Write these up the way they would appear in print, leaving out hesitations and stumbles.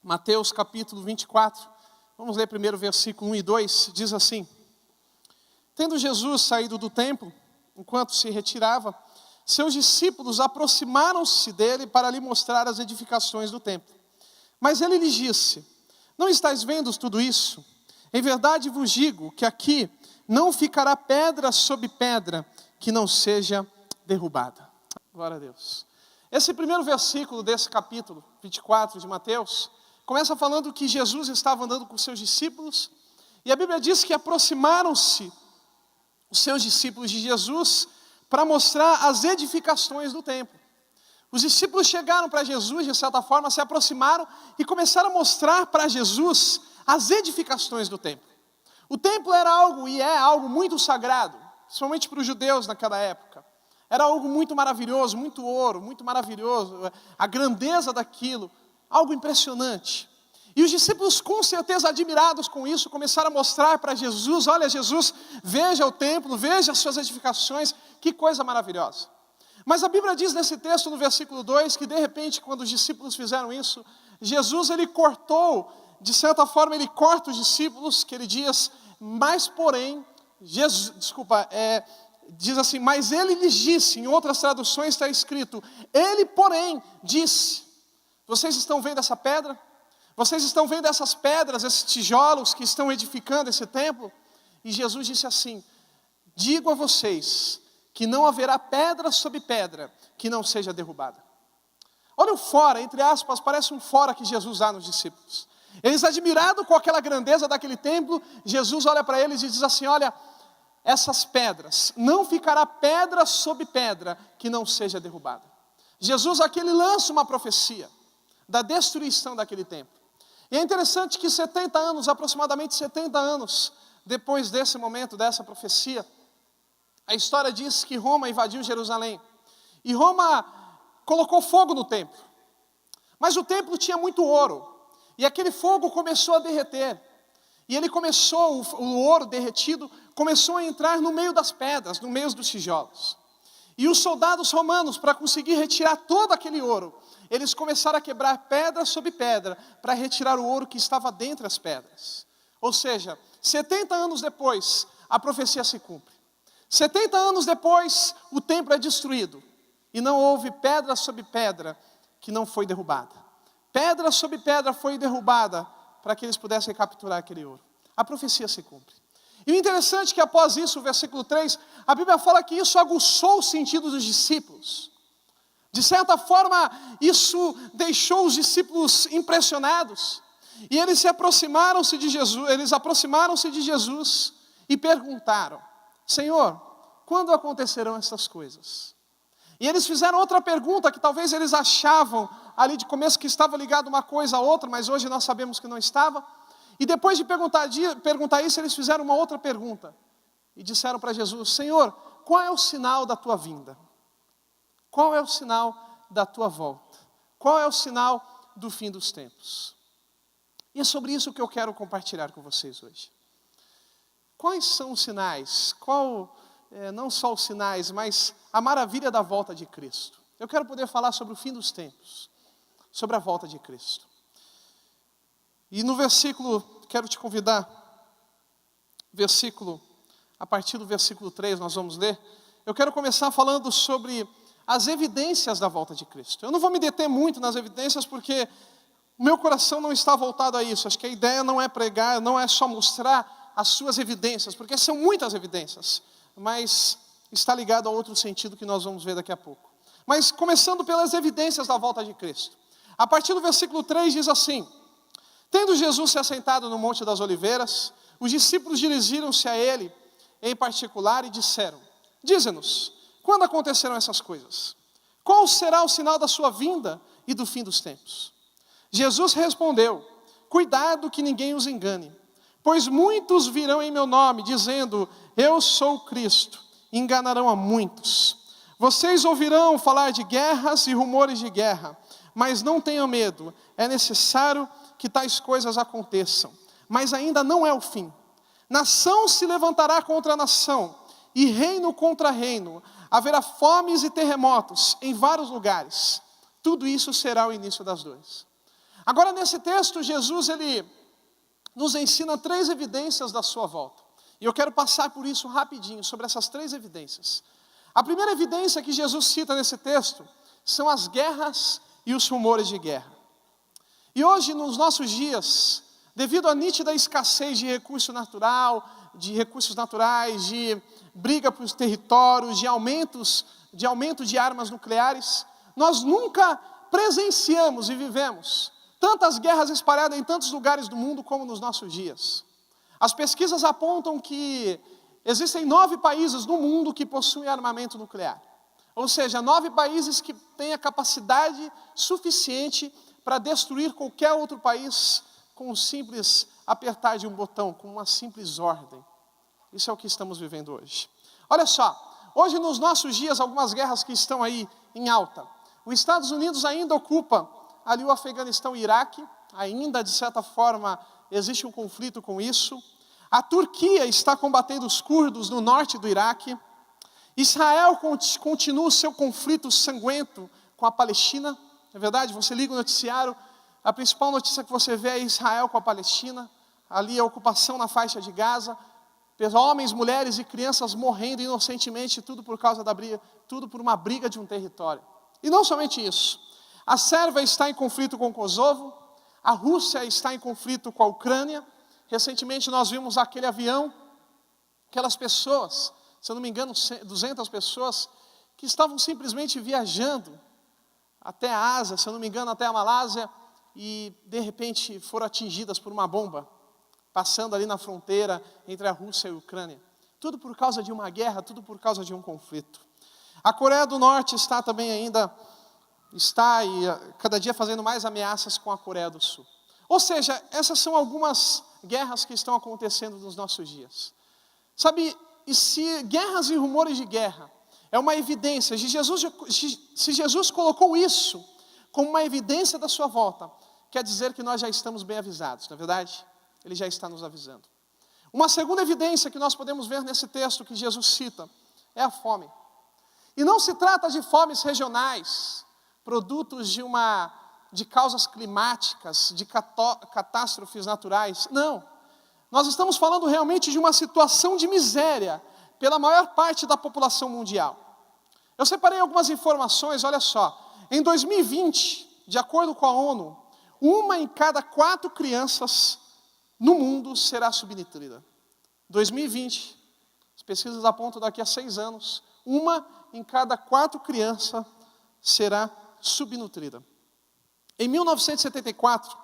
Mateus capítulo 24, vamos ler primeiro versículo 1 e 2, diz assim: Tendo Jesus saído do templo, enquanto se retirava, seus discípulos aproximaram-se dele para lhe mostrar as edificações do templo. Mas ele lhes disse: Não estáis vendo tudo isso? Em verdade vos digo que aqui não ficará pedra sobre pedra que não seja derrubada. Glória a Deus. Esse primeiro versículo desse capítulo 24 de Mateus começa falando que Jesus estava andando com seus discípulos, e a Bíblia diz que aproximaram-se os seus discípulos de Jesus para mostrar as edificações do templo. Os discípulos chegaram para Jesus, de certa forma, se aproximaram e começaram a mostrar para Jesus as edificações do templo. O templo era algo, e é algo muito sagrado, principalmente para os judeus naquela época. Era algo muito maravilhoso, muito ouro, muito maravilhoso, a grandeza daquilo, algo impressionante. E os discípulos, com certeza admirados com isso, começaram a mostrar para Jesus: olha, Jesus, veja o templo, veja as suas edificações, que coisa maravilhosa. Mas a Bíblia diz nesse texto, no versículo 2, que de repente, quando os discípulos fizeram isso, Jesus, ele cortou, de certa forma, ele corta os discípulos, que ele diz, mas porém, diz assim, mas ele lhes disse, em outras traduções está escrito, ele porém disse: vocês estão vendo essa pedra? Vocês estão vendo essas pedras, esses tijolos que estão edificando esse templo? E Jesus disse assim: digo a vocês que não haverá pedra sobre pedra que não seja derrubada. Olha o fora, entre aspas, parece um fora que Jesus dá nos discípulos. Eles, admirados com aquela grandeza daquele templo, Jesus olha para eles e diz assim: olha, essas pedras, não ficará pedra sobre pedra que não seja derrubada. Jesus aqui ele lança uma profecia da destruição daquele templo. E é interessante que 70 anos, aproximadamente 70 anos depois desse momento, dessa profecia, a história diz que Roma invadiu Jerusalém. E Roma colocou fogo no templo. Mas o templo tinha muito ouro. E aquele fogo começou a derreter. E ele começou, o ouro derretido, começou a entrar no meio das pedras, no meio dos tijolos. E os soldados romanos, para conseguir retirar todo aquele ouro, eles começaram a quebrar pedra sobre pedra, para retirar o ouro que estava dentre as pedras. Ou seja, 70 anos depois, a profecia se cumpre. 70 anos depois, o templo é destruído. E não houve pedra sobre pedra que não foi derrubada. Pedra sobre pedra foi derrubada para que eles pudessem capturar aquele ouro. A profecia se cumpre. E o interessante é que após isso, o versículo 3, a Bíblia fala que isso aguçou o sentido dos discípulos. De certa forma, isso deixou os discípulos impressionados. E eles aproximaram-se de Jesus e perguntaram: Senhor, quando acontecerão essas coisas? E eles fizeram outra pergunta que talvez eles achavam ali de começo que estava ligado uma coisa a outra, mas hoje nós sabemos que não estava. E depois de perguntar isso, eles fizeram uma outra pergunta. E disseram para Jesus: Senhor, qual é o sinal da tua vinda? Qual é o sinal da tua volta? Qual é o sinal do fim dos tempos? E é sobre isso que eu quero compartilhar com vocês hoje. Quais são os sinais? Não só os sinais, mas a maravilha da volta de Cristo. Eu quero poder falar sobre o fim dos tempos, sobre a volta de Cristo. E no versículo, quero te convidar, a partir do versículo 3 nós vamos ler. Eu quero começar falando sobre as evidências da volta de Cristo. Eu não vou me deter muito nas evidências porque o meu coração não está voltado a isso. Acho que a ideia não é pregar, não é só mostrar as suas evidências, porque são muitas evidências, mas está ligado a outro sentido que nós vamos ver daqui a pouco. Mas começando pelas evidências da volta de Cristo. A partir do versículo 3 diz assim: Tendo Jesus se assentado no Monte das Oliveiras, os discípulos dirigiram-se a ele em particular e disseram: Dize-nos, quando acontecerão essas coisas? Qual será o sinal da sua vinda e do fim dos tempos? Jesus respondeu: Cuidado que ninguém os engane, pois muitos virão em meu nome, dizendo: Eu sou o Cristo, e enganarão a muitos. Vocês ouvirão falar de guerras e rumores de guerra, mas não tenham medo, é necessário que tais coisas aconteçam, mas ainda não é o fim. Nação se levantará contra nação, e reino contra reino. Haverá fomes e terremotos em vários lugares. Tudo isso será o início das dores. Agora, nesse texto, Jesus, ele nos ensina 3 evidências da sua volta. E eu quero passar por isso rapidinho, sobre essas 3 evidências. A primeira evidência que Jesus cita nesse texto são as guerras e os rumores de guerra. E hoje, nos nossos dias, devido à nítida escassez de recurso natural, de recursos naturais, de briga por territórios, de aumento de armas nucleares, nós nunca presenciamos e vivemos tantas guerras espalhadas em tantos lugares do mundo como nos nossos dias. As pesquisas apontam que existem 9 países no mundo que possuem armamento nuclear. Ou seja, 9 países que têm a capacidade suficiente para destruir qualquer outro país com um simples apertar de um botão, com uma simples ordem. Isso é o que estamos vivendo hoje. Olha só, hoje nos nossos dias, algumas guerras que estão aí em alta. Os Estados Unidos ainda ocupa ali o Afeganistão e o Iraque, ainda de certa forma existe um conflito com isso. A Turquia está combatendo os curdos no norte do Iraque. Israel continua o seu conflito sanguento com a Palestina. É verdade, você liga o noticiário, a principal notícia que você vê é Israel com a Palestina. Ali a ocupação na faixa de Gaza. Homens, mulheres e crianças morrendo inocentemente, tudo por causa da briga, tudo por uma briga de um território. E não somente isso. A Sérvia está em conflito com o Kosovo. A Rússia está em conflito com a Ucrânia. Recentemente nós vimos aquele avião, aquelas pessoas, se eu não me engano, 200 pessoas, que estavam simplesmente viajando até a Ásia, se eu não me engano, até a Malásia, e de repente foram atingidas por uma bomba, passando ali na fronteira entre a Rússia e a Ucrânia. Tudo por causa de uma guerra, tudo por causa de um conflito. A Coreia do Norte está também ainda, cada dia fazendo mais ameaças com a Coreia do Sul. Ou seja, essas são algumas guerras que estão acontecendo nos nossos dias. Sabe, e se guerras e rumores de guerra é uma evidência, se Jesus colocou isso como uma evidência da sua volta, quer dizer que nós já estamos bem avisados, não é verdade? Ele já está nos avisando. Uma segunda evidência que nós podemos ver nesse texto que Jesus cita é a fome. E não se trata de fomes regionais, produtos de causas climáticas, de catástrofes naturais. Não. Nós estamos falando realmente de uma situação de miséria pela maior parte da população mundial. Eu separei algumas informações, olha só. Em 2020, de acordo com a ONU, 1 em cada 4 crianças no mundo será subnutrida. 2020, as pesquisas apontam daqui a 6 anos, 1 em cada 4 crianças será subnutrida. Em 1974,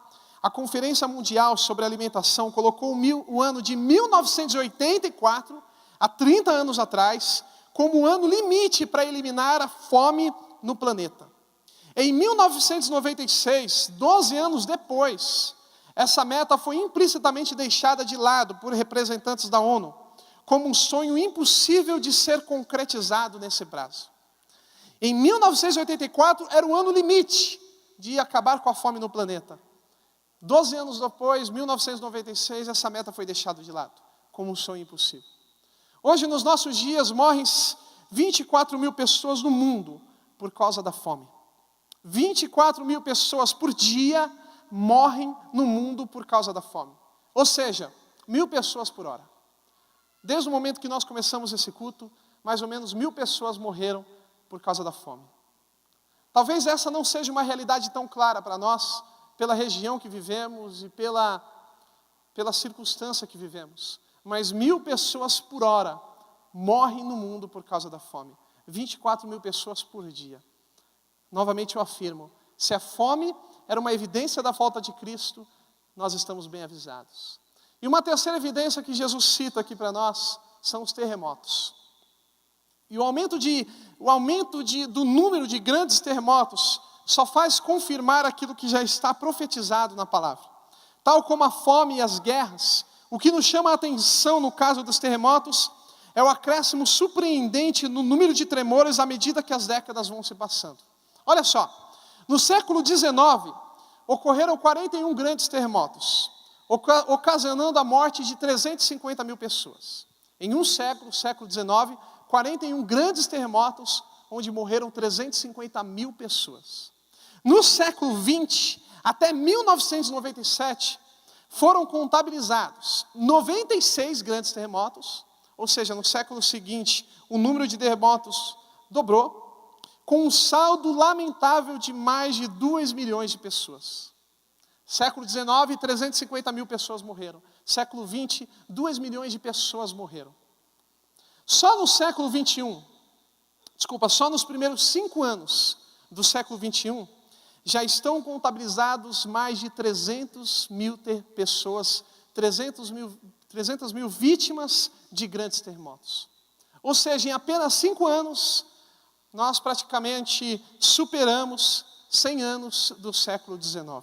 a Conferência Mundial sobre Alimentação colocou o ano de 1984, há 30 anos atrás, como o ano limite para eliminar a fome no planeta. Em 1996, 12 anos depois, essa meta foi implicitamente deixada de lado por representantes da ONU, como um sonho impossível de ser concretizado nesse prazo. Em 1984 era o ano limite de acabar com a fome no planeta. 12 anos depois, 1996, essa meta foi deixada de lado, como um sonho impossível. Hoje, nos nossos dias, morrem 24 mil pessoas no mundo por causa da fome. 24 mil pessoas por dia morrem no mundo por causa da fome. Ou seja, 1.000 pessoas por hora. Desde o momento que nós começamos esse culto, mais ou menos 1.000 pessoas morreram por causa da fome. Talvez essa não seja uma realidade tão clara para nós, pela região que vivemos e pela circunstância que vivemos. Mas 1.000 pessoas por hora morrem no mundo por causa da fome. 24 mil pessoas por dia. Novamente eu afirmo, se a fome era uma evidência da falta de Cristo, nós estamos bem avisados. E uma terceira evidência que Jesus cita aqui para nós são os terremotos. E o aumento do número de grandes terremotos só faz confirmar aquilo que já está profetizado na palavra. Tal como a fome e as guerras, o que nos chama a atenção no caso dos terremotos é o acréscimo surpreendente no número de tremores à medida que as décadas vão se passando. Olha só, no século XIX, ocorreram 41 grandes terremotos, ocasionando a morte de 350 mil pessoas. Em um século, século XIX, 41 grandes terremotos, onde morreram 350 mil pessoas. No século XX, Até 1997, foram contabilizados 96 grandes terremotos, ou seja, no século seguinte, o número de terremotos dobrou, com um saldo lamentável de mais de 2 milhões de pessoas. Século XIX, 350 mil pessoas morreram. Século XX, 2 milhões de pessoas morreram. Só no século XXI, só nos primeiros 5 anos do século XXI, já estão contabilizados mais de 300 mil pessoas, 300 mil vítimas de grandes terremotos. Ou seja, em apenas 5 anos, nós praticamente superamos 100 anos do século XIX.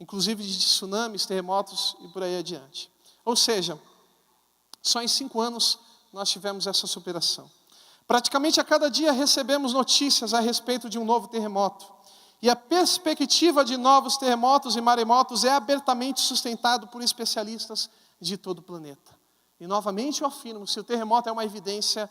Inclusive de tsunamis, terremotos e por aí adiante. Ou seja, só em 5 anos nós tivemos essa superação. Praticamente a cada dia recebemos notícias a respeito de um novo terremoto. E a perspectiva de novos terremotos e maremotos é abertamente sustentado por especialistas de todo o planeta. E novamente eu afirmo, se o terremoto é uma evidência,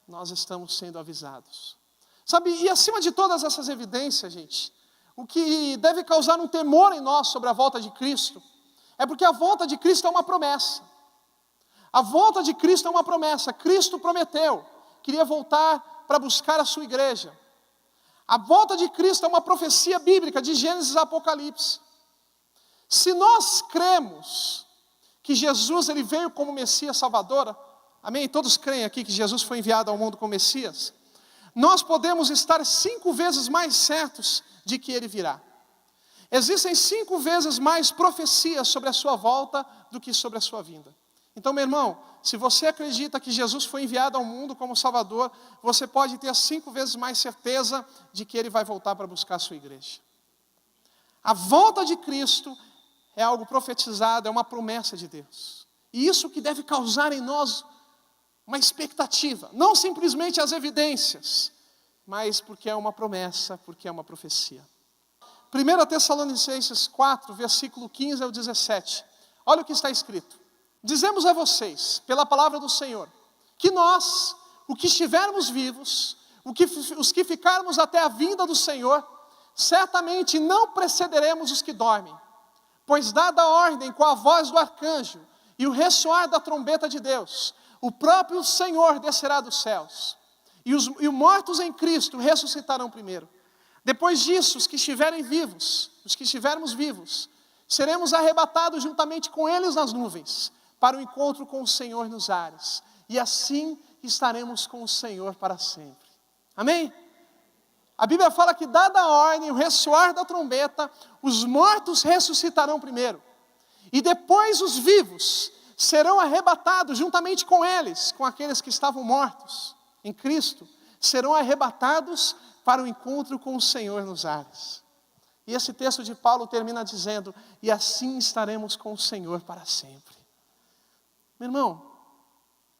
nós estamos sendo avisados. Sabe, e acima de todas essas evidências, gente, o que deve causar um temor em nós sobre a volta de Cristo, é porque a volta de Cristo é uma promessa. A volta de Cristo é uma promessa. Cristo prometeu, queria voltar para buscar a sua igreja. A volta de Cristo é uma profecia bíblica de Gênesis a Apocalipse. Se nós cremos que Jesus ele veio como Messias Salvador, amém? Todos creem aqui que Jesus foi enviado ao mundo como Messias. Nós podemos estar 5 vezes mais certos de que ele virá. Existem 5 vezes mais profecias sobre a sua volta do que sobre a sua vinda. Então, meu irmão, se você acredita que Jesus foi enviado ao mundo como Salvador, você pode ter 5 vezes mais certeza de que ele vai voltar para buscar a sua igreja. A volta de Cristo é algo profetizado, é uma promessa de Deus. E isso que deve causar em nós uma expectativa, não simplesmente as evidências, mas porque é uma promessa, porque é uma profecia. 1 Tessalonicenses 4, versículo 15 ao 17. Olha o que está escrito. Dizemos a vocês, pela palavra do Senhor, que nós, o que estivermos vivos, os que ficarmos até a vinda do Senhor, certamente não precederemos os que dormem. Pois dada a ordem com a voz do arcanjo e o ressoar da trombeta de Deus, o próprio Senhor descerá dos céus. E os mortos em Cristo ressuscitarão primeiro. Depois disso, os que estiverem vivos, os que estivermos vivos, seremos arrebatados juntamente com eles nas nuvens, para o encontro com o Senhor nos ares. E assim estaremos com o Senhor para sempre. Amém? A Bíblia fala que dada a ordem, o ressoar da trombeta, os mortos ressuscitarão primeiro. E depois os vivos serão arrebatados juntamente com eles, com aqueles que estavam mortos em Cristo, serão arrebatados para o encontro com o Senhor nos ares. E esse texto de Paulo termina dizendo, e assim estaremos com o Senhor para sempre. Meu irmão,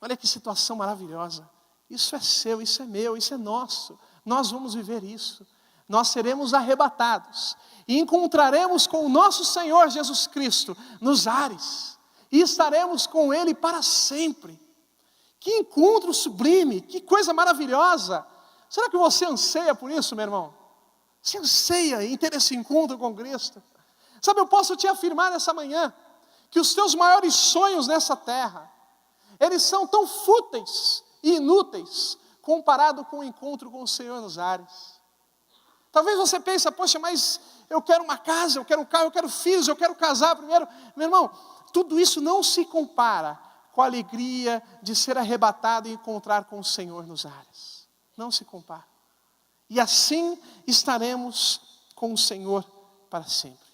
olha que situação maravilhosa. Isso é seu, isso é meu, isso é nosso. Nós vamos viver isso. Nós seremos arrebatados e encontraremos com o nosso Senhor Jesus Cristo nos ares. E estaremos com Ele para sempre. Que encontro sublime, que coisa maravilhosa. Será que você anseia por isso, meu irmão? Você anseia em ter esse encontro com Cristo? Sabe, eu posso te afirmar nessa manhã, que os teus maiores sonhos nessa terra, eles são tão fúteis e inúteis, comparado com o encontro com o Senhor nos ares. Talvez você pense, poxa, mas eu quero uma casa, eu quero um carro, eu quero filhos, eu quero casar primeiro. Meu irmão, tudo isso não se compara com a alegria de ser arrebatado e encontrar com o Senhor nos ares. Não se compara. E assim estaremos com o Senhor para sempre.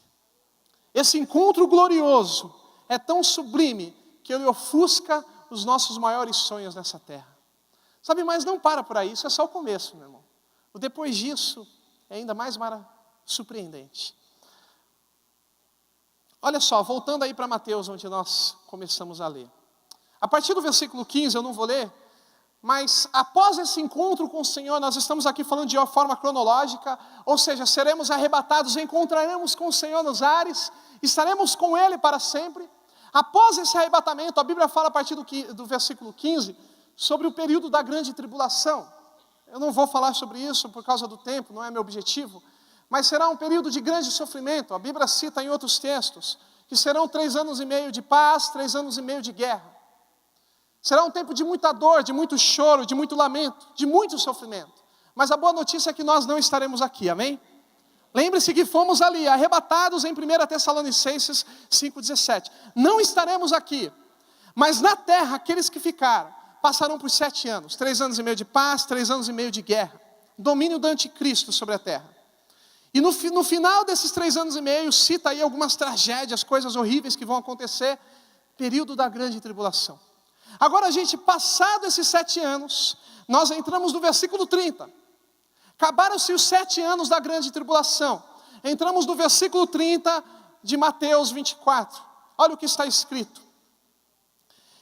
Esse encontro glorioso é tão sublime que ele ofusca os nossos maiores sonhos nessa terra. Sabe, mas não para por aí, isso é só o começo, meu irmão. O depois disso é ainda mais surpreendente. Olha só, voltando aí para Mateus, onde nós começamos a ler. A partir do versículo 15, eu não vou ler, mas após esse encontro com o Senhor, nós estamos aqui falando de uma forma cronológica, ou seja, seremos arrebatados, encontraremos com o Senhor nos ares, estaremos com Ele para sempre. Após esse arrebatamento, a Bíblia fala a partir do versículo 15, sobre o período da grande tribulação. Eu não vou falar sobre isso por causa do tempo, não é meu objetivo, mas será um período de grande sofrimento. A Bíblia cita em outros textos que serão 3 anos e meio de paz, 3 anos e meio de guerra. Será um tempo de muita dor, de muito choro, de muito lamento, de muito sofrimento. Mas a boa notícia é que nós não estaremos aqui, amém? Lembre-se que fomos ali, arrebatados em 1 Tessalonicenses 5,17. Não estaremos aqui, mas na terra, aqueles que ficaram, passarão por 7 anos. 3 anos e meio de paz, 3 anos e meio de guerra. Domínio do anticristo sobre a terra. E no final desses 3 anos e meio, cita aí algumas tragédias, coisas horríveis que vão acontecer. Período da grande tribulação. Agora, gente, passado esses 7 anos, nós entramos no versículo 30. Acabaram-se os 7 anos da grande tribulação. Entramos no versículo 30 de Mateus 24. Olha o que está escrito.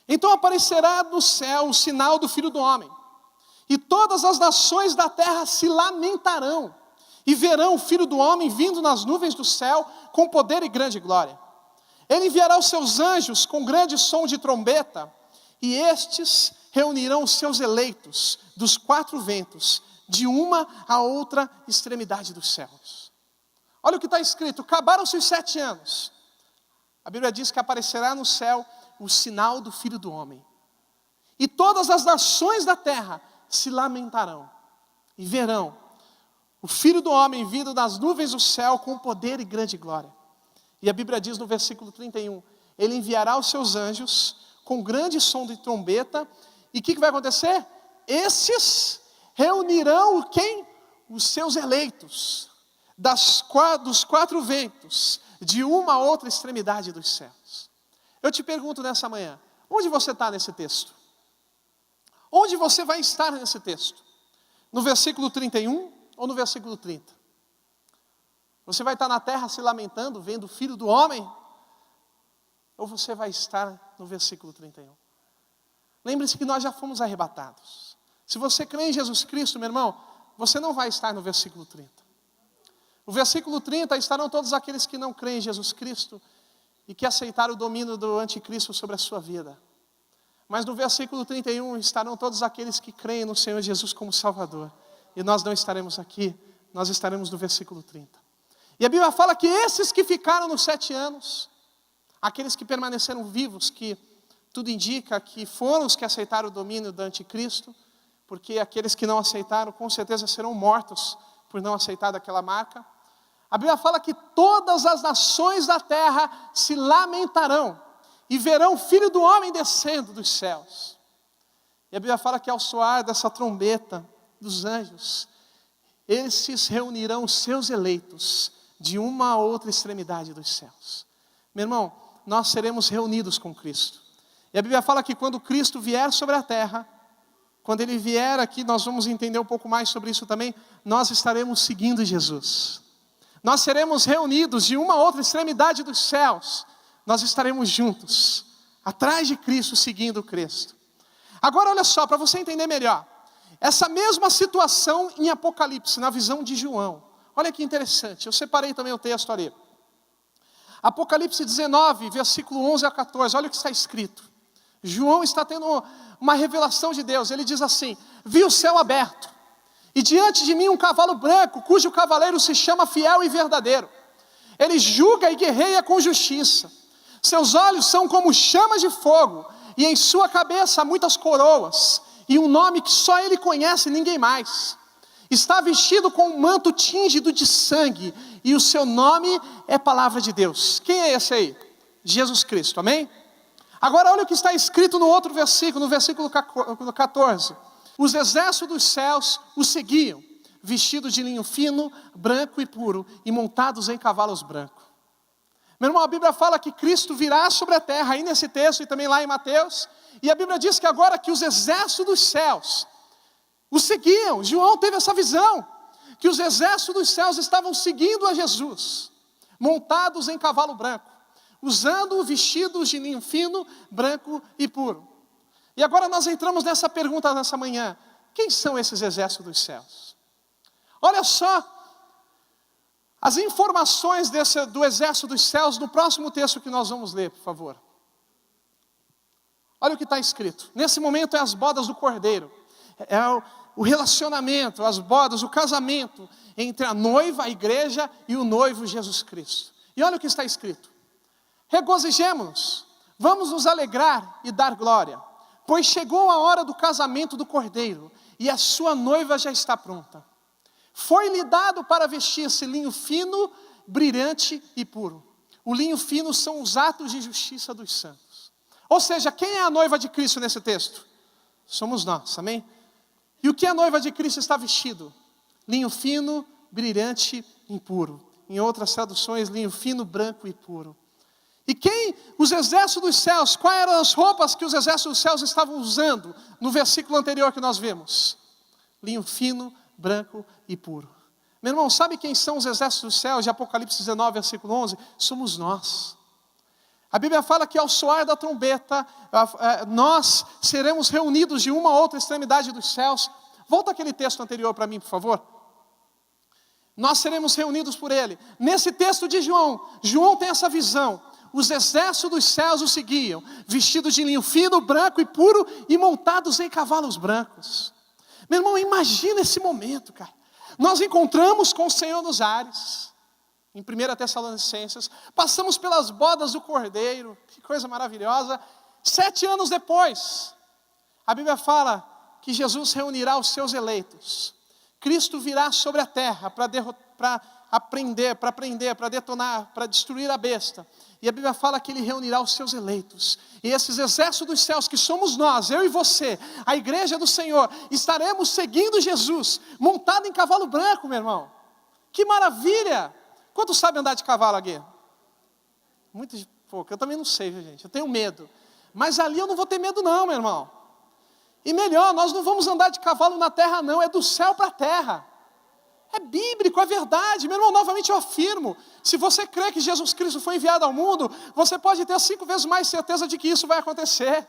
Então aparecerá no céu o sinal do Filho do Homem. E todas as nações da terra se lamentarão. E verão o Filho do Homem vindo nas nuvens do céu com poder e grande glória. Ele enviará os seus anjos com grande som de trombeta. E estes reunirão os seus eleitos dos 4 ventos, de uma a outra extremidade dos céus. Olha o que está escrito, acabaram-se os 7 anos. A Bíblia diz que aparecerá no céu o sinal do Filho do Homem. E todas as nações da terra se lamentarão e verão o Filho do Homem vindo das nuvens do céu com poder e grande glória. E a Bíblia diz no versículo 31, ele enviará os seus anjos com grande som de trombeta. E o que vai acontecer? Esses reunirão quem? Os seus eleitos, dos 4 ventos, de uma a outra extremidade dos céus. Eu te pergunto nessa manhã, onde você está nesse texto? Onde você vai estar nesse texto? No versículo 31 ou no versículo 30? Você vai estar na terra se lamentando, vendo o Filho do Homem? Ou você vai estar no versículo 31? Lembre-se que nós já fomos arrebatados. Se você crê em Jesus Cristo, meu irmão, você não vai estar no versículo 30. No versículo 30 estarão todos aqueles que não creem em Jesus Cristo e que aceitaram o domínio do anticristo sobre a sua vida. Mas no versículo 31 estarão todos aqueles que creem no Senhor Jesus como Salvador. E nós não estaremos aqui, nós estaremos no versículo 30. E a Bíblia fala que esses que ficaram nos 7 anos, aqueles que permaneceram vivos, que tudo indica que foram os que aceitaram o domínio do anticristo, porque aqueles que não aceitaram com certeza serão mortos por não aceitar daquela marca. A Bíblia fala que todas as nações da terra se lamentarão e verão o Filho do Homem descendo dos céus. E a Bíblia fala que ao soar dessa trombeta dos anjos, esses reunirão os seus eleitos de uma a outra extremidade dos céus. Meu irmão, nós seremos reunidos com Cristo. E a Bíblia fala que quando Cristo vier sobre a terra, quando Ele vier aqui, nós vamos entender um pouco mais sobre isso também, nós estaremos seguindo Jesus. Nós seremos reunidos de uma a outra extremidade dos céus. Nós estaremos juntos, atrás de Cristo, seguindo Cristo. Agora olha só, para você entender melhor. Essa mesma situação em Apocalipse, na visão de João. Olha que interessante, eu separei também o texto ali. Apocalipse 19, versículo 11 a 14, olha o que está escrito. João está tendo uma revelação de Deus, ele diz assim: vi o céu aberto, e diante de mim um cavalo branco, cujo cavaleiro se chama Fiel e Verdadeiro. Ele julga e guerreia com justiça. Seus olhos são como chamas de fogo, e em sua cabeça há muitas coroas, e um nome que só ele conhece e ninguém mais. Está vestido com um manto tingido de sangue, e o seu nome é Palavra de Deus. Quem é esse aí? Jesus Cristo, amém? Agora olha o que está escrito no outro versículo, no versículo 14. Os exércitos dos céus o seguiam, vestidos de linho fino, branco e puro, e montados em cavalos brancos. Meu irmão, a Bíblia fala que Cristo virá sobre a terra, aí nesse texto e também lá em Mateus, e a Bíblia diz que agora que os exércitos dos céus o seguiam. João teve essa visão, que os exércitos dos céus estavam seguindo a Jesus, montados em cavalo branco, usando vestidos de linho fino, branco e puro. E agora nós entramos nessa pergunta nessa manhã: quem são esses exércitos dos céus? Olha só as informações do exército dos céus no próximo texto que nós vamos ler, por favor. Olha o que está escrito. Nesse momento é as bodas do Cordeiro. É o relacionamento, as bodas, o casamento entre a noiva, a igreja, e o noivo Jesus Cristo. E olha o que está escrito: regozijemo-nos, vamos nos alegrar e dar glória, pois chegou a hora do casamento do Cordeiro, e a sua noiva já está pronta. Foi-lhe dado para vestir-se linho fino, brilhante e puro. O linho fino são os atos de justiça dos santos. Ou seja, quem é a noiva de Cristo nesse texto? Somos nós, amém? E o que a noiva de Cristo está vestido? Linho fino, brilhante e puro. Em outras traduções, linho fino, branco e puro. E quem? Os exércitos dos céus. Quais eram as roupas que os exércitos dos céus estavam usando no versículo anterior que nós vimos? Linho fino, branco e puro. Meu irmão, sabe quem são os exércitos dos céus? De Apocalipse 19, versículo 11. Somos nós. A Bíblia fala que ao soar da trombeta, nós seremos reunidos de uma a outra extremidade dos céus. Volta aquele texto anterior para mim, por favor. Nós seremos reunidos por Ele. Nesse texto de João, João tem essa visão. Os exércitos dos céus o seguiam, vestidos de linho fino, branco e puro, e montados em cavalos brancos. Meu irmão, imagina esse momento, cara. Nós encontramos com o Senhor nos ares, em 1 Tessalonicenses, passamos pelas bodas do Cordeiro, que coisa maravilhosa. 7 anos depois, a Bíblia fala que Jesus reunirá os seus eleitos. Cristo virá sobre a terra para prender, para detonar, para destruir a besta. E a Bíblia fala que Ele reunirá os seus eleitos. E esses exércitos dos céus, que somos nós, eu e você, a igreja do Senhor, estaremos seguindo Jesus, montado em cavalo branco, meu irmão. Que maravilha! Quantos sabem andar de cavalo aqui? Muito pouco, eu também não sei, viu, gente? Eu tenho medo. Mas ali eu não vou ter medo não, meu irmão. E melhor, nós não vamos andar de cavalo na terra não, é do céu para a terra. É bíblico, é verdade. Meu irmão, novamente eu afirmo, se você crê que Jesus Cristo foi enviado ao mundo, você pode ter 5 vezes mais certeza de que isso vai acontecer.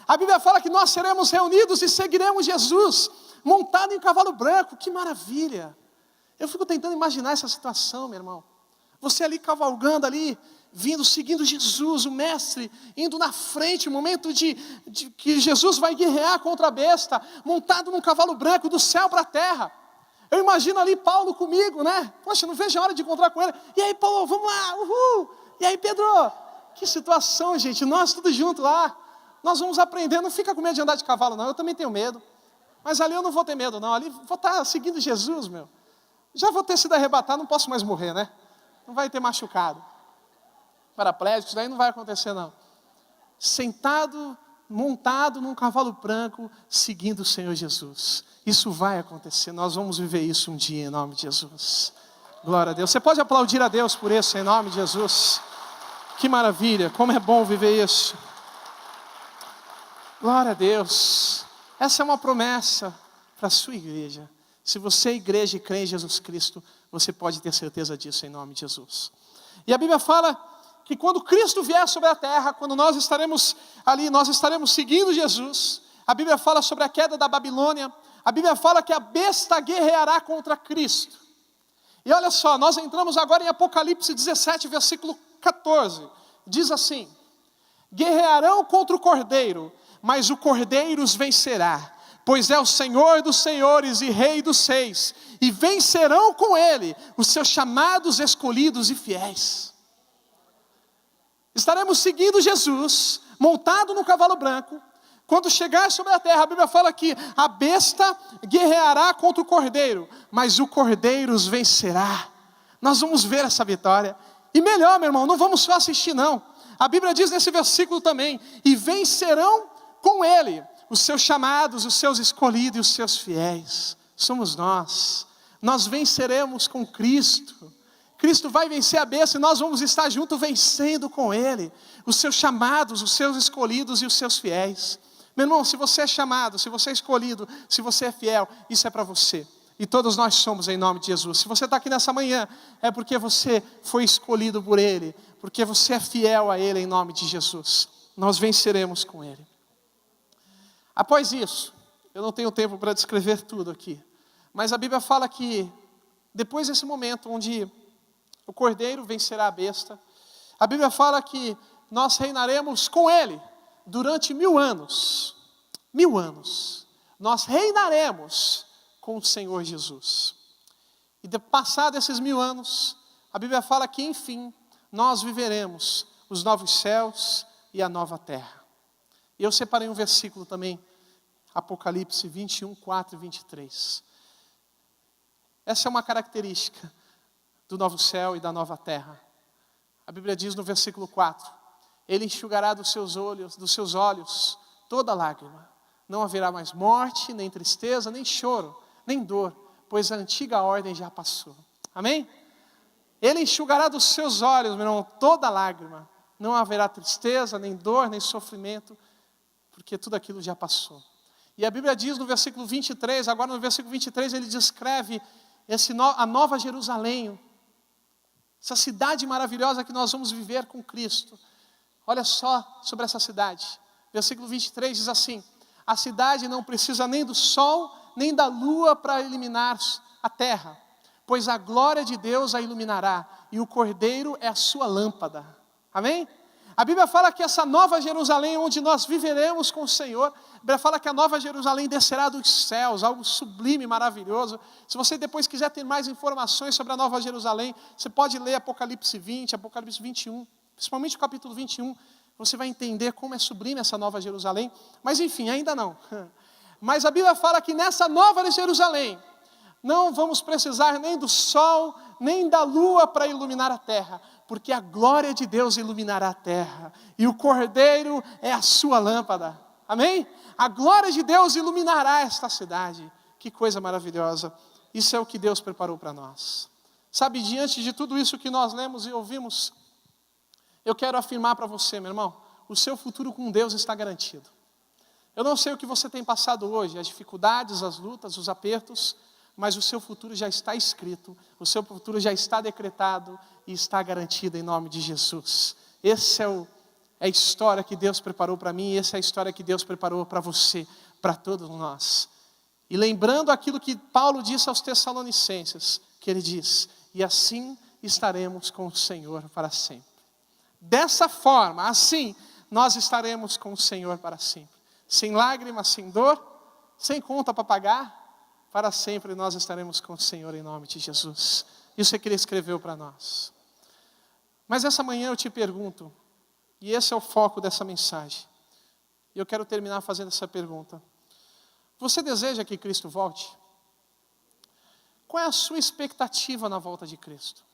A Bíblia fala que nós seremos reunidos e seguiremos Jesus, montado em cavalo branco. Que maravilha! Eu fico tentando imaginar essa situação, meu irmão. Você ali cavalgando ali, vindo, seguindo Jesus, o mestre, indo na frente, o momento de que Jesus vai guerrear contra a besta, montado num cavalo branco do céu para a terra. Eu imagino ali Paulo comigo, né? Poxa, não vejo a hora de encontrar com ele. E aí, Paulo, vamos lá, uhul! E aí, Pedro? Que situação, gente, nós tudo junto lá. Nós vamos aprender, não fica com medo de andar de cavalo não, eu também tenho medo. Mas ali eu não vou ter medo não, ali vou estar seguindo Jesus, meu. Já vou ter sido arrebatado, não posso mais morrer, né? Não vai ter machucado. Paraplégico, isso daí não vai acontecer não. Sentado, montado num cavalo branco, seguindo o Senhor Jesus. Isso vai acontecer, nós vamos viver isso um dia em nome de Jesus. Glória a Deus. Você pode aplaudir a Deus por isso em nome de Jesus. Que maravilha, como é bom viver isso. Glória a Deus. Essa é uma promessa para a sua igreja. Se você é igreja e crê em Jesus Cristo, você pode ter certeza disso em nome de Jesus. E a Bíblia fala que quando Cristo vier sobre a terra, quando nós estaremos ali, nós estaremos seguindo Jesus. A Bíblia fala sobre a queda da Babilônia. A Bíblia fala que a besta guerreará contra Cristo. E olha só, nós entramos agora em Apocalipse 17, versículo 14. Diz assim: guerrearão contra o Cordeiro, mas o Cordeiro os vencerá. Pois é o Senhor dos senhores e Rei dos reis, e vencerão com Ele os seus chamados, escolhidos e fiéis. Estaremos seguindo Jesus, montado no cavalo branco. Quando chegar sobre a terra, a Bíblia fala que a besta guerreará contra o Cordeiro, mas o Cordeiro os vencerá. Nós vamos ver essa vitória. E melhor, meu irmão, não vamos só assistir não. A Bíblia diz nesse versículo também: e vencerão com Ele os seus chamados, os seus escolhidos e os seus fiéis. Somos nós. Nós venceremos com Cristo. Cristo vai vencer a besta e nós vamos estar juntos vencendo com Ele. Os seus chamados, os seus escolhidos e os seus fiéis. Meu irmão, se você é chamado, se você é escolhido, se você é fiel, isso é para você. E todos nós somos em nome de Jesus. Se você está aqui nessa manhã, é porque você foi escolhido por Ele. Porque você é fiel a Ele em nome de Jesus. Nós venceremos com Ele. Após isso, eu não tenho tempo para descrever tudo aqui, mas a Bíblia fala que depois desse momento onde o Cordeiro vencerá a besta, a Bíblia fala que nós reinaremos com Ele durante 1000 anos. 1000 anos. Nós reinaremos com o Senhor Jesus. E passados esses 1000 anos, a Bíblia fala que, enfim, nós viveremos os novos céus e a nova terra. E eu separei um versículo também, Apocalipse 21, 4 e 23. Essa é uma característica do novo céu e da nova terra. A Bíblia diz no versículo 4, Ele enxugará dos seus olhos toda lágrima. Não haverá mais morte, nem tristeza, nem choro, nem dor, pois a antiga ordem já passou. Amém? Ele enxugará dos seus olhos, meu irmão, toda lágrima. Não haverá tristeza, nem dor, nem sofrimento, porque tudo aquilo já passou. E a Bíblia diz no versículo 23, agora no versículo 23 ele descreve a nova Jerusalém, essa cidade maravilhosa que nós vamos viver com Cristo. Olha só sobre essa cidade. Versículo 23 diz assim: a cidade não precisa nem do sol, nem da lua para iluminar a terra, pois a glória de Deus a iluminará, e o Cordeiro é a sua lâmpada. Amém? A Bíblia fala que essa nova Jerusalém, onde nós viveremos com o Senhor, a Bíblia fala que a nova Jerusalém descerá dos céus, algo sublime, maravilhoso. Se você depois quiser ter mais informações sobre a nova Jerusalém, você pode ler Apocalipse 20, Apocalipse 21, principalmente o capítulo 21, você vai entender como é sublime essa nova Jerusalém. Mas enfim, ainda não. Mas a Bíblia fala que nessa nova Jerusalém, não vamos precisar nem do sol, nem da lua para iluminar a terra, porque a glória de Deus iluminará a terra, e o Cordeiro é a sua lâmpada. Amém? A glória de Deus iluminará esta cidade. Que coisa maravilhosa. Isso é o que Deus preparou para nós. Sabe, diante de tudo isso que nós lemos e ouvimos, eu quero afirmar para você, meu irmão, o seu futuro com Deus está garantido. Eu não sei o que você tem passado hoje, as dificuldades, as lutas, os apertos, mas o seu futuro já está escrito, o seu futuro já está decretado e está garantido em nome de Jesus. Essa é a história que Deus preparou para mim, e essa é a história que Deus preparou para você, para todos nós. E lembrando aquilo que Paulo disse aos Tessalonicenses, que ele diz: e assim estaremos com o Senhor para sempre. Dessa forma, assim, nós estaremos com o Senhor para sempre. Sem lágrimas, sem dor, sem conta para pagar, para sempre nós estaremos com o Senhor em nome de Jesus. Isso é que Ele escreveu para nós. Mas essa manhã eu te pergunto, e esse é o foco dessa mensagem, e eu quero terminar fazendo essa pergunta: você deseja que Cristo volte? Qual é a sua expectativa na volta de Cristo?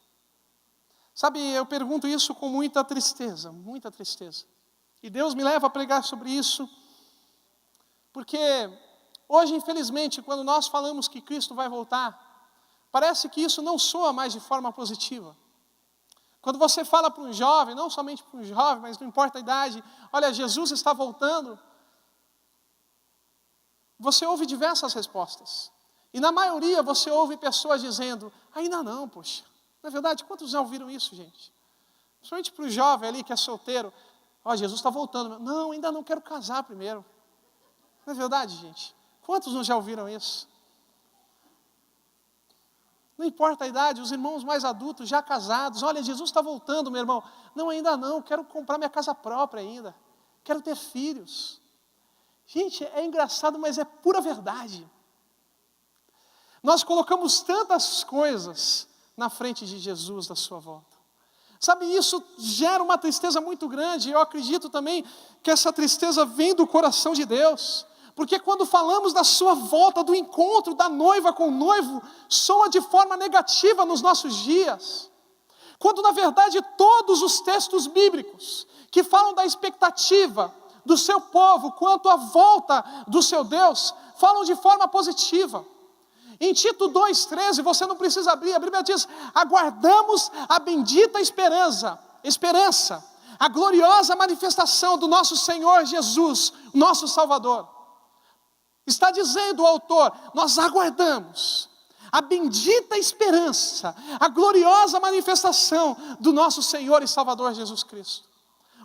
Sabe, eu pergunto isso com muita tristeza, muita tristeza. E Deus me leva a pregar sobre isso, porque hoje, infelizmente, quando nós falamos que Cristo vai voltar, parece que isso não soa mais de forma positiva. Quando você fala para um jovem, não somente para um jovem, mas não importa a idade, olha, Jesus está voltando, você ouve diversas respostas. E na maioria você ouve pessoas dizendo: ainda não, poxa. Na verdade, quantos já ouviram isso, gente? Principalmente para o jovem ali que é solteiro: ó, Jesus está voltando. Não, ainda não, quero casar primeiro. Não é verdade, gente? Quantos não já ouviram isso? Não importa a idade, os irmãos mais adultos, já casados: olha, Jesus está voltando, meu irmão. Não, ainda não, quero comprar minha casa própria ainda. Quero ter filhos. Gente, é engraçado, mas é pura verdade. Nós colocamos tantas coisas na frente de Jesus, da sua volta. Sabe, isso gera uma tristeza muito grande. Eu acredito também que essa tristeza vem do coração de Deus. Porque quando falamos da sua volta, do encontro da noiva com o noivo, soa de forma negativa nos nossos dias. Quando na verdade todos os textos bíblicos que falam da expectativa do seu povo quanto à volta do seu Deus, falam de forma positiva. Em Tito 2,13, você não precisa abrir, a Bíblia diz: aguardamos a bendita esperança, a gloriosa manifestação do nosso Senhor Jesus, nosso Salvador. Está dizendo o autor: nós aguardamos a bendita esperança, a gloriosa manifestação do nosso Senhor e Salvador Jesus Cristo.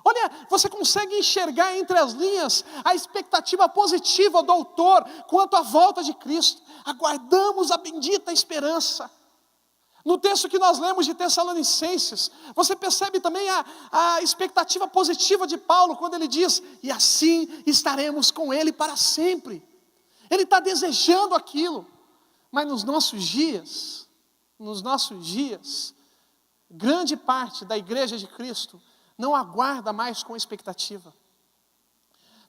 Olha, você consegue enxergar entre as linhas a expectativa positiva do autor quanto à volta de Cristo. Aguardamos a bendita esperança. No texto que nós lemos de Tessalonicenses, você percebe também a expectativa positiva de Paulo, quando ele diz: e assim estaremos com Ele para sempre. Ele está desejando aquilo, mas nos nossos dias, nos nossos dias, grande parte da igreja de Cristo não aguarda mais com expectativa.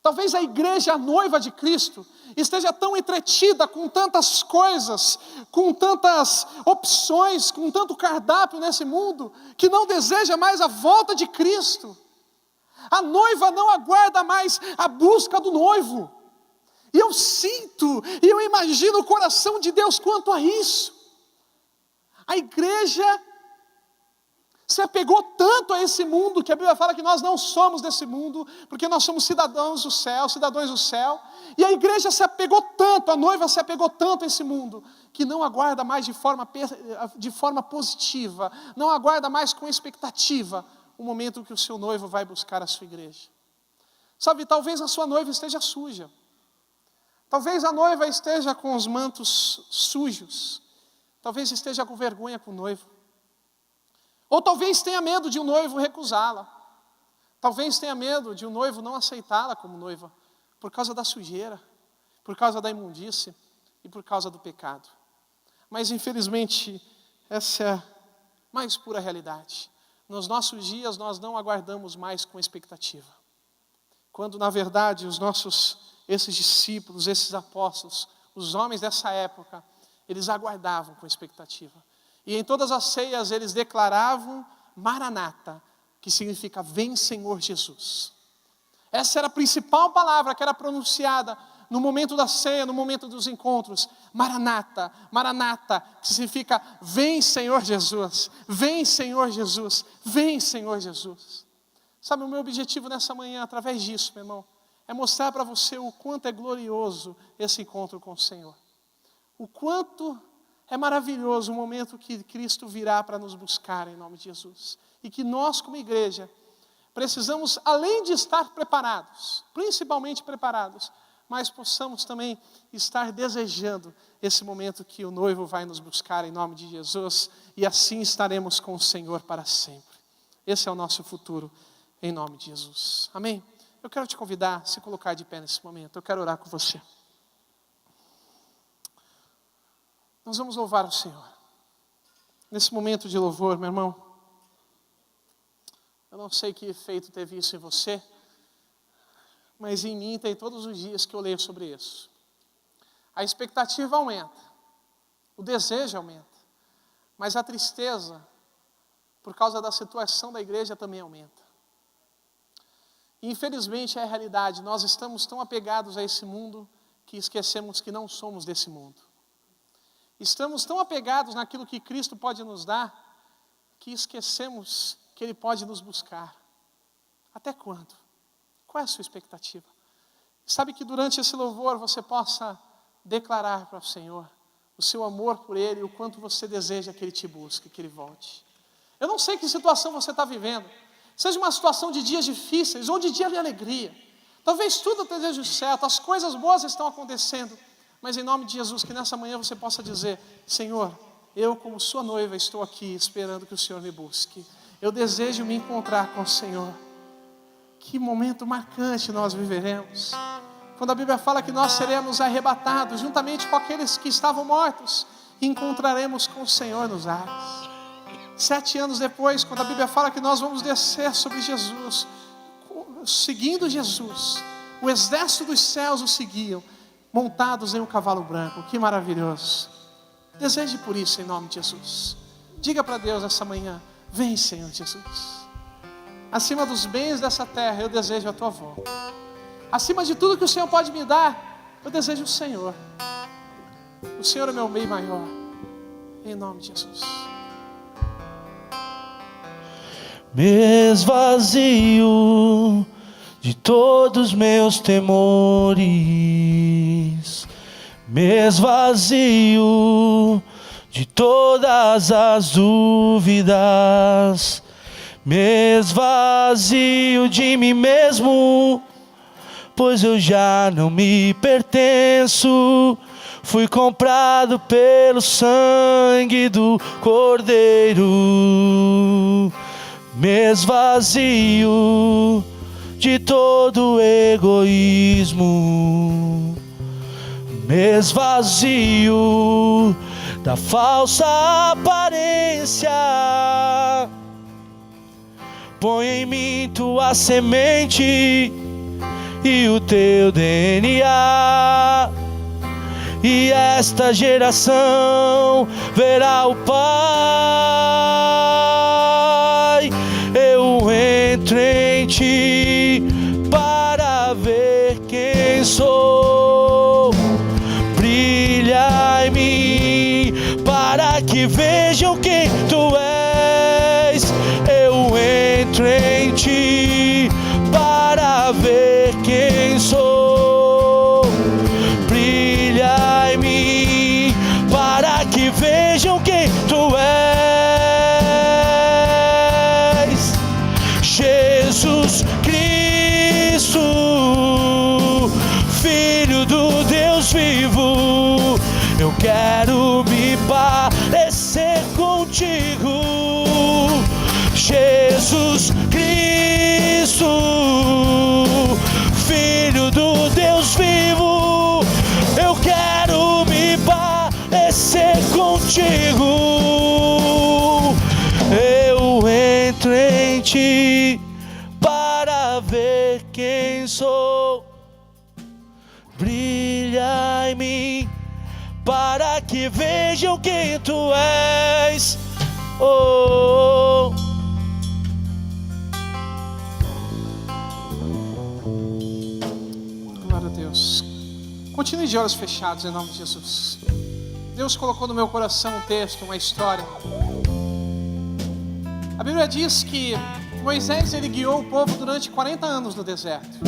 Talvez a igreja, a noiva de Cristo, esteja tão entretida com tantas coisas, com tantas opções, com tanto cardápio nesse mundo, que não deseja mais a volta de Cristo. A noiva não aguarda mais a busca do noivo. E eu sinto, e eu imagino o coração de Deus quanto a isso. A igreja se apegou tanto a esse mundo, que a Bíblia fala que nós não somos desse mundo, porque nós somos cidadãos do céu, e a igreja se apegou tanto, a noiva se apegou tanto a esse mundo, que não aguarda mais de forma positiva, não aguarda mais com expectativa, o momento que o seu noivo vai buscar a sua igreja. Sabe, talvez a sua noiva esteja suja, talvez a noiva esteja com os mantos sujos, talvez esteja com vergonha com o noivo, ou talvez tenha medo de um noivo recusá-la. Talvez tenha medo de um noivo não aceitá-la como noiva, por causa da sujeira, por causa da imundície e por causa do pecado. Mas infelizmente, essa é a mais pura realidade. Nos nossos dias nós não aguardamos mais com expectativa. Quando na verdade esses discípulos, esses apóstolos, os homens dessa época, eles aguardavam com expectativa. E em todas as ceias eles declaravam Maranata, que significa vem Senhor Jesus. Essa era a principal palavra que era pronunciada no momento da ceia, no momento dos encontros. Maranata, Maranata, que significa vem Senhor Jesus, vem Senhor Jesus, vem Senhor Jesus. Sabe, o meu objetivo nessa manhã, através disso, meu irmão, é mostrar para você o quanto é glorioso esse encontro com o Senhor. O quanto é maravilhoso o momento que Cristo virá para nos buscar em nome de Jesus. E que nós, como igreja, precisamos, além de estar preparados, principalmente preparados, mas possamos também estar desejando esse momento que o noivo vai nos buscar em nome de Jesus. E assim estaremos com o Senhor para sempre. Esse é o nosso futuro em nome de Jesus. Amém? Eu quero te convidar a se colocar de pé nesse momento. Eu quero orar com você. Nós vamos louvar o Senhor. Nesse momento de louvor, meu irmão, eu não sei que efeito teve isso em você, mas em mim tem todos os dias que eu leio sobre isso. A expectativa aumenta, o desejo aumenta, mas a tristeza, por causa da situação da igreja, também aumenta. E infelizmente é a realidade, nós estamos tão apegados a esse mundo que esquecemos que não somos desse mundo. Estamos tão apegados naquilo que Cristo pode nos dar, que esquecemos que Ele pode nos buscar. Até quando? Qual é a sua expectativa? Sabe que durante esse louvor você possa declarar para o Senhor o seu amor por Ele e o quanto você deseja que Ele te busque, que Ele volte. Eu não sei que situação você está vivendo, seja uma situação de dias difíceis ou de dia de alegria. Talvez tudo esteja certo, as coisas boas estão acontecendo. Mas em nome de Jesus, que nessa manhã você possa dizer: Senhor, eu como sua noiva estou aqui esperando que o Senhor me busque. Eu desejo me encontrar com o Senhor. Que momento marcante nós viveremos. Quando a Bíblia fala que nós seremos arrebatados juntamente com aqueles que estavam mortos, e encontraremos com o Senhor nos ares. 7 anos depois, quando a Bíblia fala que nós vamos descer sobre Jesus, seguindo Jesus, o exército dos céus o seguiam, montados em um cavalo branco. Que maravilhoso. Deseje por isso em nome de Jesus. Diga para Deus essa manhã: vem Senhor Jesus. Acima dos bens dessa terra eu desejo a tua volta. Acima de tudo que o Senhor pode me dar, eu desejo o Senhor. O Senhor é meu bem maior. Em nome de Jesus. Me esvazio de todos meus temores, me esvazio de todas as dúvidas, me esvazio de mim mesmo, pois eu já não me pertenço. Fui comprado pelo sangue do Cordeiro. Me esvazio de todo egoísmo, me esvazio da falsa aparência. Põe em mim tua semente e o teu DNA, e esta geração verá o Pai. Eu entro em ti para ver quem sou. Brilha em mim para que vejam quem tu és. Eu entro em ti para ver quem sou. Brilha em mim para que vejam quem tu és. Jesus Cristo, Filho do Deus vivo, eu quero me parecer contigo. Jesus Cristo, Filho do Deus vivo, eu quero me parecer contigo. Eu entro em ti para ver quem sou. Brilha em mim para que vejam quem tu és. Oh, glória a Deus. Continue de olhos fechados em nome de Jesus. Deus colocou no meu coração um texto, uma história. A Bíblia diz que Moisés, ele guiou o povo durante 40 anos no deserto.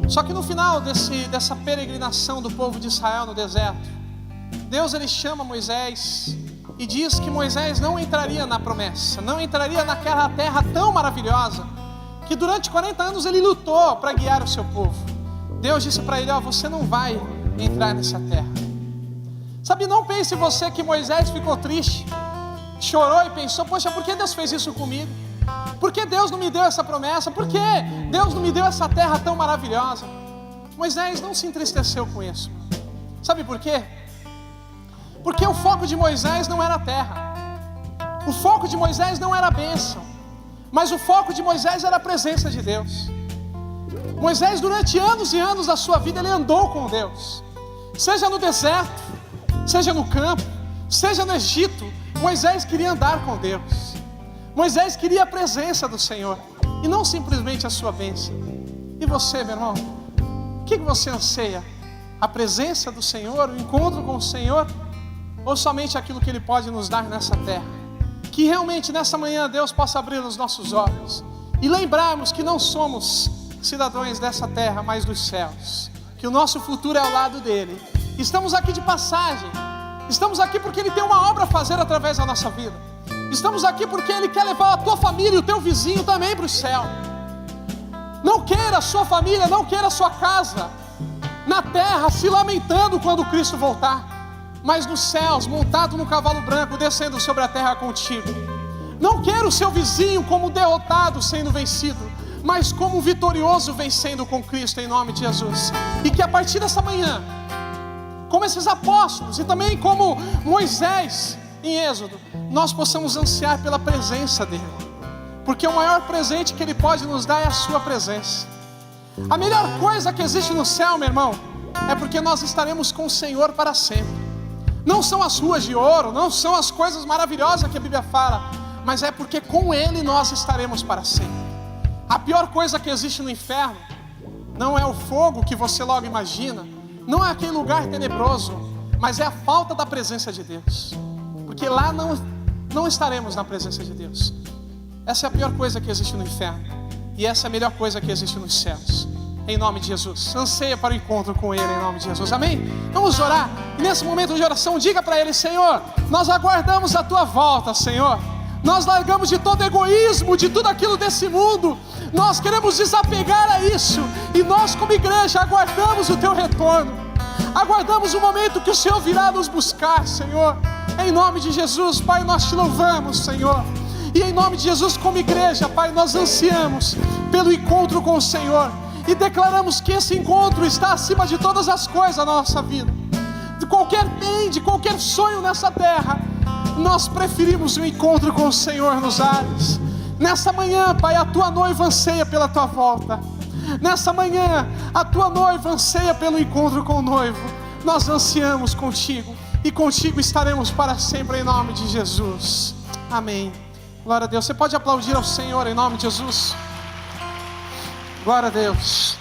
Só que no final dessa peregrinação do povo de Israel no deserto, Deus, ele chama Moisés e diz que Moisés não entraria na promessa, não entraria naquela terra tão maravilhosa, que durante 40 anos ele lutou para guiar o seu povo. Deus disse para ele: você não vai entrar nessa terra. Sabe, não pense você que Moisés ficou triste, chorou e pensou: poxa, por que Deus fez isso comigo? Por que Deus não me deu essa promessa? Por que Deus não me deu essa terra tão maravilhosa? Moisés não se entristeceu com isso. Sabe por quê? Porque o foco de Moisés não era a terra, o foco de Moisés não era a bênção, mas o foco de Moisés era a presença de Deus. Moisés, durante anos e anos da sua vida, ele andou com Deus, seja no deserto, seja no campo, seja no Egito. Moisés queria andar com Deus, Moisés queria a presença do Senhor e não simplesmente a sua bênção. E você, meu irmão, o que você anseia? A presença do Senhor, o encontro com o Senhor, ou somente aquilo que Ele pode nos dar nessa terra? Que realmente nessa manhã Deus possa abrir os nossos olhos e lembrarmos que não somos cidadãos dessa terra, mas dos céus, que o nosso futuro é ao lado dEle. Estamos aqui de passagem, estamos aqui porque Ele tem uma obra a fazer através da nossa vida, estamos aqui porque Ele quer levar a tua família e o teu vizinho também para o céu. Não queira a sua família, não queira a sua casa na terra se lamentando quando Cristo voltar, mas nos céus, montado no cavalo branco, descendo sobre a terra contigo. Não queira o seu vizinho como derrotado, sendo vencido, mas como vitorioso, vencendo com Cristo, em nome de Jesus. E que a partir dessa manhã, como esses apóstolos e também como Moisés em Êxodo, nós possamos ansiar pela presença dEle, porque o maior presente que Ele pode nos dar é a sua presença. A melhor coisa que existe no céu, meu irmão, é porque nós estaremos com o Senhor para sempre. Não são as ruas de ouro, não são as coisas maravilhosas que a Bíblia fala, mas é porque com Ele nós estaremos para sempre. A pior coisa que existe no inferno não é o fogo que você logo imagina, não é aquele lugar tenebroso, mas é a falta da presença de Deus, porque lá não estaremos na presença de Deus. Essa é a pior coisa que existe no inferno, e essa é a melhor coisa que existe nos céus. Em nome de Jesus, anseia para o encontro com Ele, em nome de Jesus, amém? Vamos orar, e nesse momento de oração, diga para Ele: Senhor, nós aguardamos a Tua volta, Senhor. Nós largamos de todo egoísmo, de tudo aquilo desse mundo, nós queremos desapegar a isso, e nós como igreja aguardamos o Teu retorno, aguardamos o momento que o Senhor virá nos buscar, Senhor. Em nome de Jesus, Pai, nós Te louvamos, Senhor, e em nome de Jesus, como igreja, Pai, nós ansiamos pelo encontro com o Senhor, e declaramos que esse encontro está acima de todas as coisas na nossa vida. qualquer bem, de qualquer sonho nessa terra. Nós preferimos o encontro com o Senhor nos ares. Nessa manhã, Pai, a tua noiva anseia pela tua volta. Nessa manhã, a tua noiva anseia pelo encontro com o noivo. Nós ansiamos contigo, e contigo estaremos para sempre, em nome de Jesus. Amém. Glória a Deus. Você pode aplaudir ao Senhor em nome de Jesus? Glória a Deus.